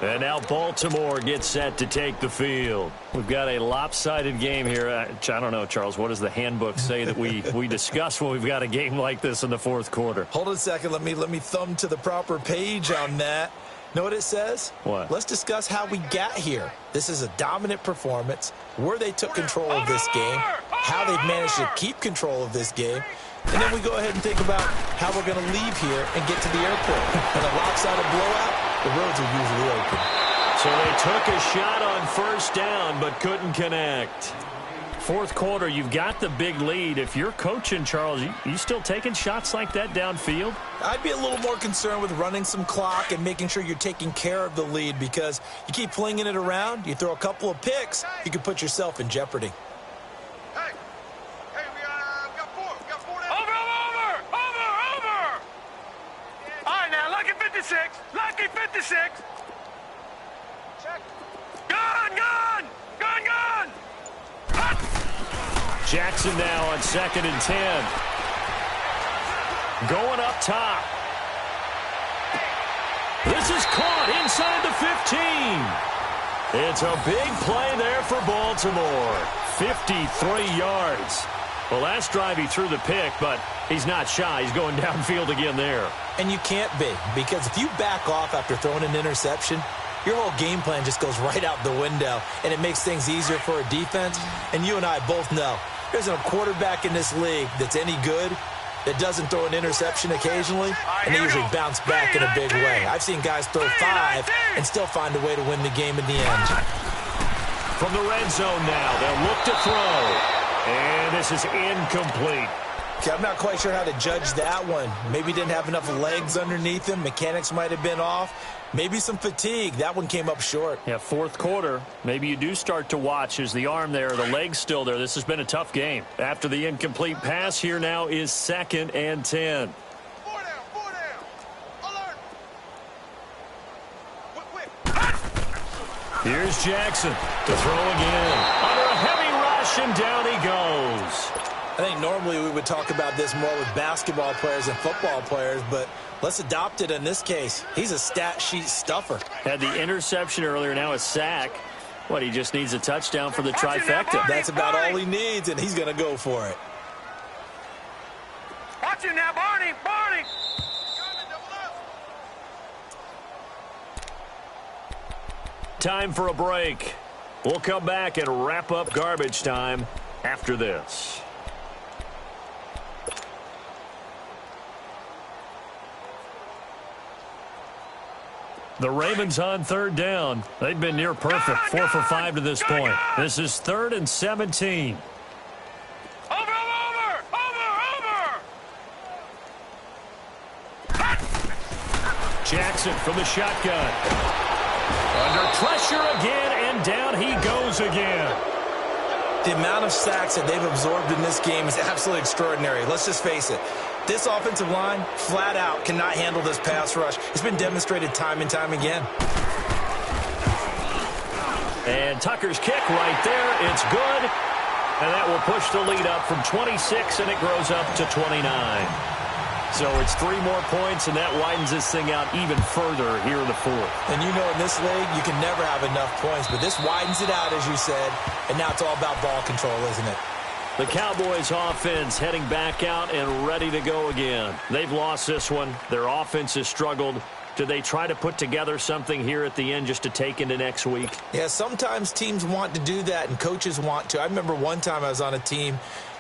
And now Baltimore gets set to take the field. We've got a lopsided game here. I don't know, Charles, what does the handbook say that we discuss when we've got a game like this in the fourth quarter? Hold on a second. Let me thumb to the proper page on that. Know what it says? What? Let's discuss how we got here. This is a dominant performance, where they took control of this game, how they've managed to keep control of this game, and then we go ahead and think about how we're going to leave here and get to the airport. In a lopsided blowout, the roads are usually open. So they took a shot on first down but couldn't connect. Fourth quarter, you've got the big lead. If you're coaching, Charles, you still taking shots like that downfield? I'd be a little more concerned with running some clock and making sure you're taking care of the lead, because you keep flinging it around, you throw a couple of picks, you can put yourself in jeopardy. Hey, we got four. We got 4 down. Over! All right, now, lucky 56. Lucky 56. Check. Gun! Jackson now on 2nd and 10. Going up top. This is caught inside the 15. It's a big play there for Baltimore. 53 yards. Well, last drive he threw the pick, but he's not shy. He's going downfield again there. And you can't be, because if you back off after throwing an interception, your whole game plan just goes right out the window, and it makes things easier for a defense. And you and I both know there's a quarterback in this league that's any good that doesn't throw an interception occasionally, and they usually bounce back in a big way. I've seen guys throw 5 and still find a way to win the game in the end. From the red zone now, they'll look to throw. And this is incomplete. Okay, I'm not quite sure how to judge that one. Maybe didn't have enough legs underneath him. Mechanics might have been off. Maybe some fatigue. That one came up short. Yeah, fourth quarter. Maybe you do start to watch as the arm there, the leg's still there. This has been a tough game. After the incomplete pass, here now is 2nd and 10. 4 down. Alert. Here's Jackson to throw again. Under a heavy rush, and down he goes. I think normally we would talk about this more with basketball players and football players, but let's adopt it in this case. He's a stat sheet stuffer. Had the interception earlier, now a sack. What, he just needs a touchdown for the trifecta. That's about all he needs, and he's going to go for it. Watch him now, Barney. Time for a break. We'll come back and wrap up garbage time after this. The Ravens on third down. They've been near perfect, 4 for 5 to this point. This is 3rd and 17. Jackson from the shotgun. Under pressure again, and down he goes again. The amount of sacks that they've absorbed in this game is absolutely extraordinary. Let's just face it. This offensive line, flat out, cannot handle this pass rush. It's been demonstrated time and time again. And Tucker's kick right there. It's good. And that will push the lead up from 26, and it grows up to 29. So it's 3 more points, and that widens this thing out even further here in the 4th. And you know in this league, you can never have enough points, but this widens it out, as you said, and now it's all about ball control, isn't it? The Cowboys offense heading back out and ready to go again. They've lost this one. Their offense has struggled. Do they try to put together something here at the end just to take into next week? Yeah, sometimes teams want to do that, and coaches want to. I remember one time I was on a team,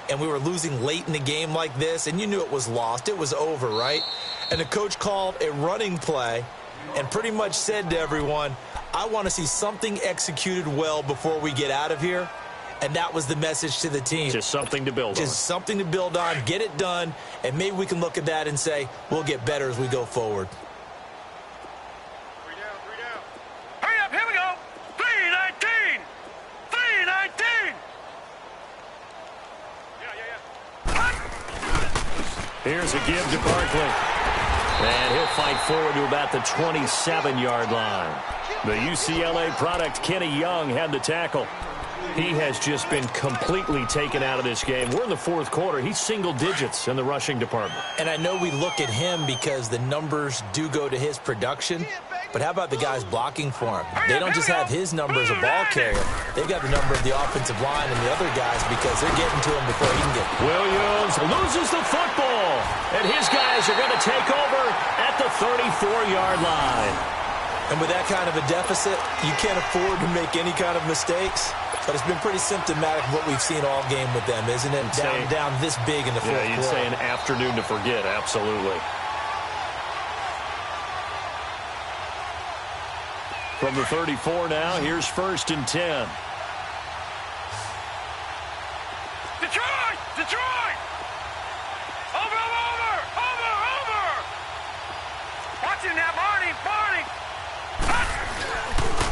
and we were losing late in the game like this, and you knew it was lost. It was over, right? And the coach called a running play and pretty much said to everyone, I want to see something executed well before we get out of here. And that was the message to the team. Just something to build on. Just something to build on, get it done, and maybe we can look at that and say, we'll get better as we go forward. 3 down. Hurry up, here we go. 3-19. 3-19. Yeah. Here's a give to Barkley. And he'll fight forward to about the 27-yard line. The UCLA product, Kenny Young, had the tackle. He has just been completely taken out of this game. We're in the 4th quarter. He's single digits in the rushing department. And I know we look at him because the numbers do go to his production, but how about the guys blocking for him? They don't just have his number as a ball carrier. They've got the number of the offensive line and the other guys because they're getting to him before he can get there. Williams loses the football, and his guys are going to take over at the 34-yard line. And with that kind of a deficit, you can't afford to make any kind of mistakes. But it's been pretty symptomatic of what we've seen all game with them, isn't it? Down this big in the 4th quarter. Yeah, you'd say an afternoon to forget, absolutely. From the 34 now, here's 1st and 10. Detroit! Over! Watching that, Barney!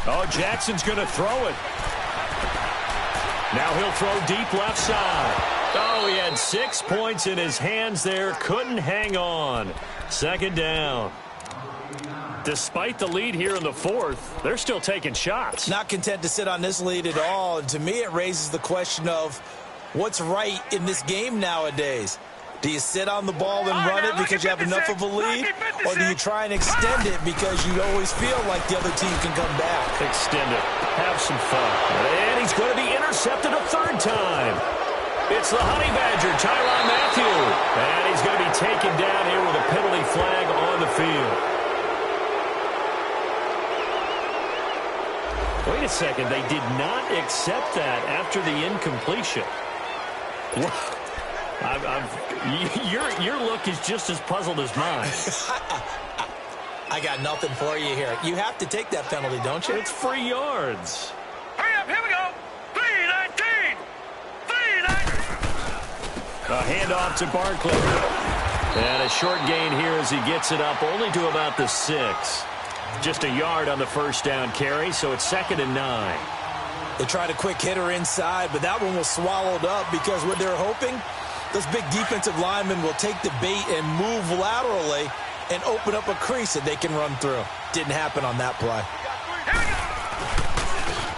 Oh, Jackson's going to throw it. Now he'll throw deep left side. Oh, he had 6 points in his hands there. Couldn't hang on. 2nd down. Despite the lead here in the 4th, they're still taking shots. Not content to sit on this lead at all. And to me, it raises the question of what's right in this game nowadays. Do you sit on the ball and run it because you have enough of a lead? Or do you try and extend it because you always feel like the other team can come back? Extend it. Have some fun. And he's going to be intercepted a 3rd time. It's the Honey Badger, Tyrann Mathieu. And he's going to be taken down here with a penalty flag on the field. Wait a second. They did not accept that after the incompletion. Your look is just as puzzled as mine. I got nothing for you here. You have to take that penalty, don't you? It's free yards. Hurry up, here we go. 3-19. A handoff to Barkley. And a short gain here as he gets it up only to about the 6. Just a yard on the 1st down carry, so it's 2nd and 9. They tried a quick hitter inside, but that one was swallowed up because what they're hoping, those big defensive linemen will take the bait and move laterally and open up a crease that they can run through. Didn't happen on that play.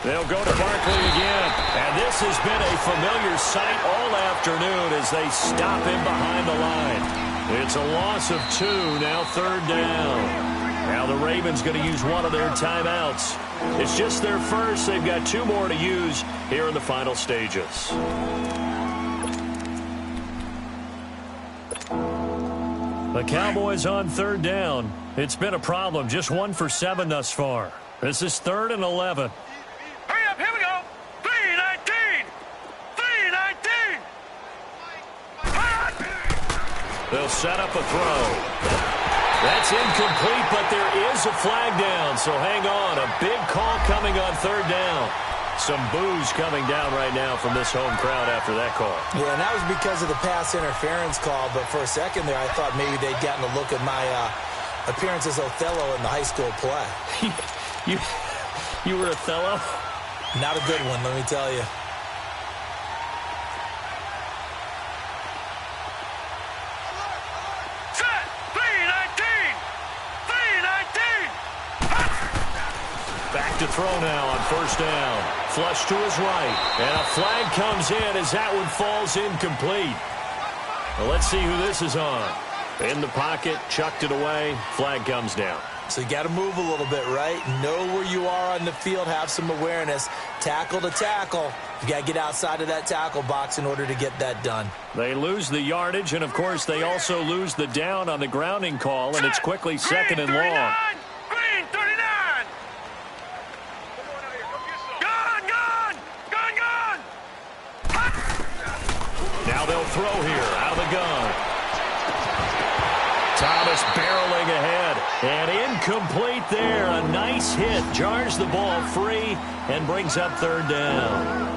They'll go to Barkley again. And this has been a familiar sight all afternoon as they stop him behind the line. It's a loss of 2, now 3rd down. Now the Ravens going to use one of their timeouts. It's just their first. They've got 2 more to use here in the final stages. The Cowboys on 3rd down. It's been a problem. Just 1 for 7 thus far. This is 3rd and 11. Hurry up, here we go. 3-19. They'll set up a throw. That's incomplete, but there is a flag down, so hang on. A big call coming on third down. Some boos coming down right now from this home crowd after that call. Yeah, and that was because of the pass interference call, but for a second there I thought maybe they'd gotten a look at my appearance as Othello in the high school play. You were Othello? Not a good one, let me tell you. Set! 319! 319! Back to throw now on first down. Flush to his right. And a flag comes in as that one falls incomplete. Well, let's see who this is on. In the pocket, chucked it away. Flag comes down. So you got to move a little bit, right? Know where you are on the field, have some awareness. Tackle to tackle. You got to get outside of that tackle box in order to get that done. They lose the yardage, and, of course, they also lose the down on the grounding call, and it's quickly second and long. Green 39! Gone! Now they'll throw here out of the gun. Thomas barreling ahead, and incomplete there. A nice hit, jars the ball free, and brings up third down.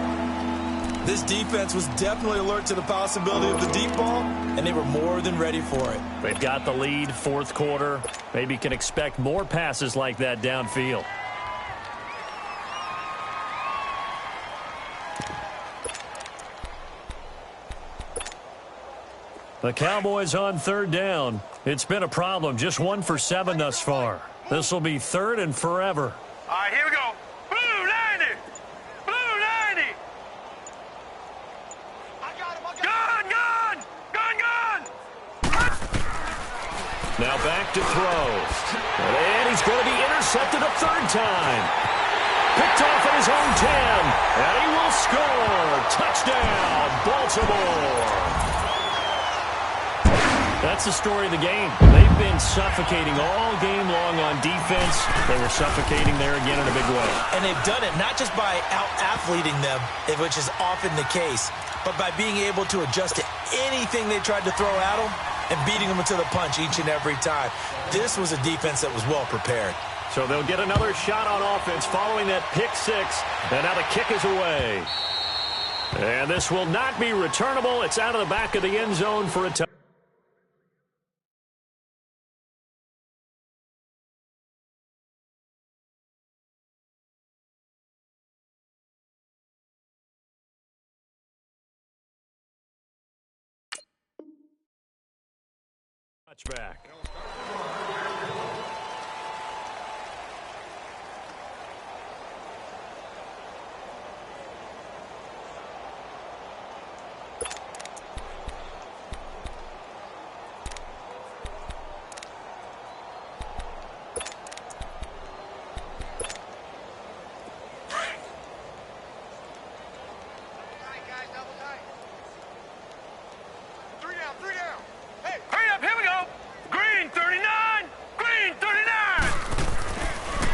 This defense was definitely alert to the possibility of the deep ball, and they were more than ready for it. They've got the lead, fourth quarter. Maybe can expect more passes like that downfield. The Cowboys on third down. It's been a problem. Just 1 for 7 thus far. This will be third and forever. All right, here we go. Blue 90! Blue 90! Gone! Now back to throw. And he's going to be intercepted a third time. Picked off at his own 10. And he will score. Touchdown, Baltimore. That's the story of the game. They've been suffocating all game long on defense. They were suffocating there again in a big way. And they've done it not just by out-athleting them, which is often the case, but by being able to adjust to anything they tried to throw at them and beating them to the punch each and every time. This was a defense that was well prepared. So they'll get another shot on offense following that pick six. And now the kick is away. And this will not be returnable. It's out of the back of the end zone for a touchdown. Touchback.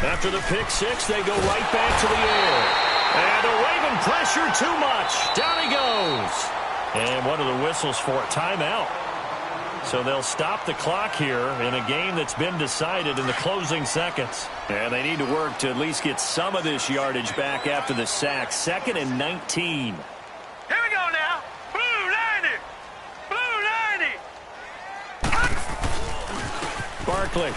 After the pick six, they go right back to the air. And they're waving pressure too much. Down he goes. And what are the whistles for? Timeout. So they'll stop the clock here in a game that's been decided in the closing seconds. And they need to work to at least get some of this yardage back after the sack. 2nd and 19. Here we go now. Blue 90. Blue 90. Barkley.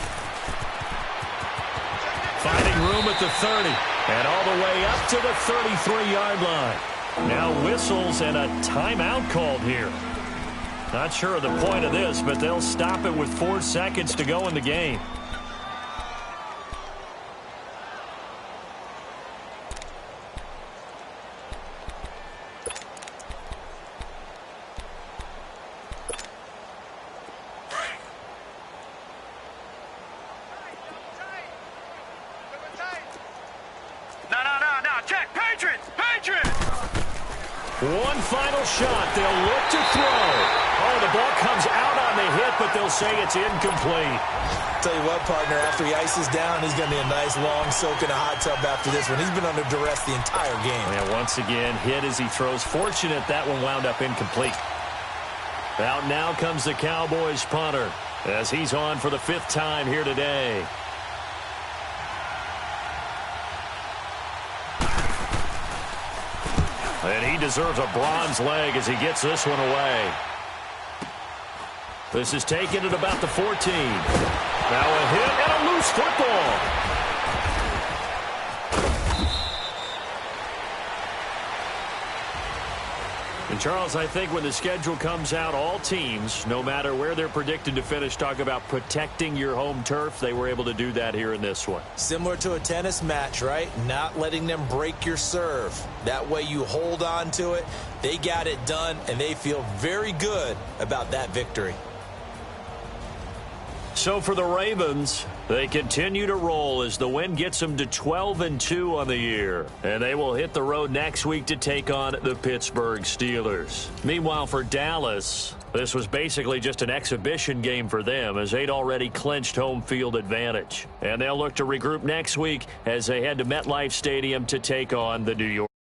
Finding room at the 30. And all the way up to the 33-yard line. Now whistles and a timeout called here. Not sure of the point of this, but they'll stop it with 4 seconds to go in the game. One final shot. They'll look to throw. Oh, the ball comes out on the hit, but they'll say it's incomplete. Tell you what, partner, after he ices down, he's going to be a nice long soak in a hot tub after this one. He's been under duress the entire game. Yeah, once again, hit as he throws. Fortunate that one wound up incomplete. Out now comes the Cowboys punter as he's on for the 5th time here today. And he deserves a bronze leg as he gets this one away. This is taken at about the 14. Now a hit and a loose football. And Charles, I think when the schedule comes out, all teams, no matter where they're predicted to finish, talk about protecting your home turf. They were able to do that here in this one. Similar to a tennis match, right? Not letting them break your serve. That way you hold on to it. They got it done, and they feel very good about that victory. So for the Ravens, they continue to roll as the win gets them to 12-2 on the year. And they will hit the road next week to take on the Pittsburgh Steelers. Meanwhile, for Dallas, this was basically just an exhibition game for them as they'd already clinched home field advantage. And they'll look to regroup next week as they head to MetLife Stadium to take on the New York.